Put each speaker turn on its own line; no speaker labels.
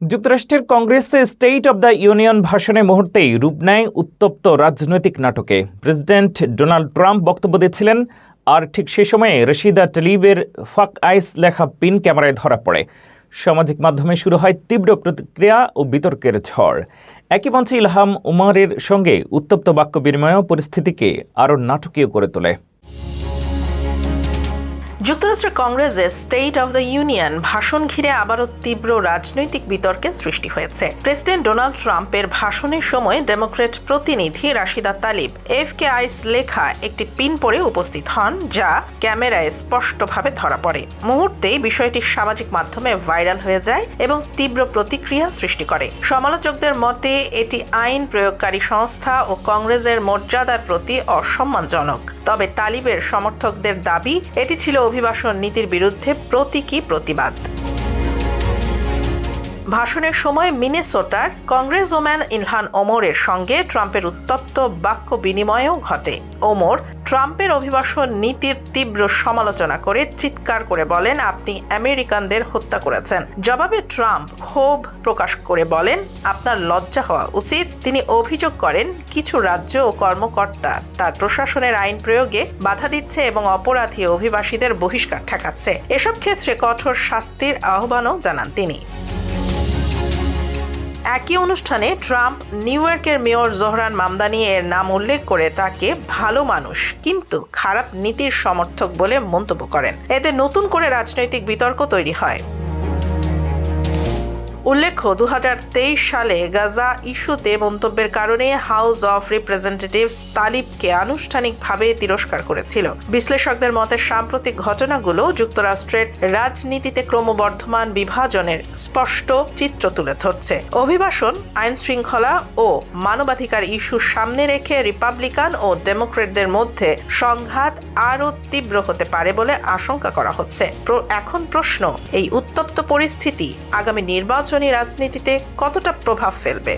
যুক্তরাষ্ট্রের কংগ্রেসে state of the union ভাষণের মুহূর্তেই রূপ নেয় উত্তপ্ত রাজনৈতিক নাটকে। প্রেসিডেন্ট ডোনাল্ড ট্রাম্প বক্তব্য দিচ্ছিলেন, আর ঠিক সে সময়ে রশিদা ট্লাইবের ফাক আইস লেখা পিন ক্যামেরায় ধরা পড়ে। সামাজিক মাধ্যমে শুরু হয় তীব্র প্রতিক্রিয়া ও বিতর্কের ঝড়। একই মঞ্চে ইলহাম ওমরের সঙ্গে উত্তপ্ত বাক্য বিনিময়ও পরিস্থিতিকে আরও নাটকীয় করে তোলে।
যুক্তরাষ্ট্রের কংগ্রেসে স্টেট অব দ্য ইউনিয়ন ভাষণ ঘিরে আবারও তীব্র রাজনৈতিক বিতর্কের সৃষ্টি হয়েছে। প্রেসিডেন্ট ডোনাল্ড ট্রাম্পের ভাষণের সময় ডেমোক্র্যাট প্রতিনিধি রাশিদা তালিব এফকে আইস লেখা একটি পিন পরে উপস্থিত হন, যা ক্যামেরায় স্পষ্টভাবে ধরা পড়ে। মুহূর্তেই বিষয়টি সামাজিক মাধ্যমে ভাইরাল হয়ে যায় এবং তীব্র প্রতিক্রিয়া সৃষ্টি করে। সমালোচকদের মতে এটি আইন প্রয়োগকারী সংস্থা ও কংগ্রেসের মর্যাদার প্রতি অসম্মানজনক। তবে তালিবের সমর্থকদের দাবি এটি ছিল অভিবাসন নীতির বিরুদ্ধে প্রতীকী প্রতিবাদ। ভাষণের সময় মিনেসোটার কংগ্রেসম্যান ইলহান ওমরের সঙ্গে ট্রাম্পের উত্তপ্ত বাক্য বিনিময়ও ঘটে। ওমর ট্রাম্পের অভিবাসন নীতির তীব্র সমালোচনা করে চিৎকার করে বলেন, আপনি আমেরিকানদের হত্যা করেছেন। জবাবে ট্রাম্প ক্ষোভ প্রকাশ করে বলেন, আপনার লজ্জা হওয়া উচিত। তিনি অভিযোগ করেন, কিছু রাজ্য ও কর্মকর্তা তার প্রশাসনের আইন প্রয়োগে বাধা দিচ্ছে এবং অপরাধী অভিবাসীদের বহিষ্কার ঠেকাচ্ছে। এসব ক্ষেত্রে কঠোর শাস্তির আহ্বানও জানান তিনি। একই অনুষ্ঠানে ট্রাম্প নিউ ইয়র্কের মেয়র জোহরান মামদানি এর নাম উল্লেখ করে তাকে ভালো মানুষ কিন্তু খারাপ নীতির সমর্থক বলে মন্তব্য করেন। এতে নতুন করে রাজনৈতিক বিতর্ক তৈরি হয়। উল্লেখ্য, 2023 সালে গাজা ইস্যুতে মন্তব্যের কারণে হাউস অফ রিপ্রেজেন্টেটিভস তালিবকে আনুষ্ঠানিকভাবে তিরস্কার করেছিল। বিশ্লেষকদের মতে সাম্প্রতিক ঘটনাগুলো যুক্তরাষ্ট্রের রাজনীতিতে ক্রমবর্ধমান বিভাজনের স্পষ্ট চিত্র তুলে ধরছে। অভিবাসন, আইন শৃঙ্খলা ও মানবাধিকার ইস্যু সামনে রেখে রিপাবলিকান ও ডেমোক্রেটদের মধ্যে সংঘাত আরও তীব্র হতে পারে বলে আশঙ্কা করা হচ্ছে। এখন প্রশ্ন, এই উত্তপ্ত পরিস্থিতি আগামী নির্বাচনী রাজনীতিতে কতটা প্রভাব ফেলবে?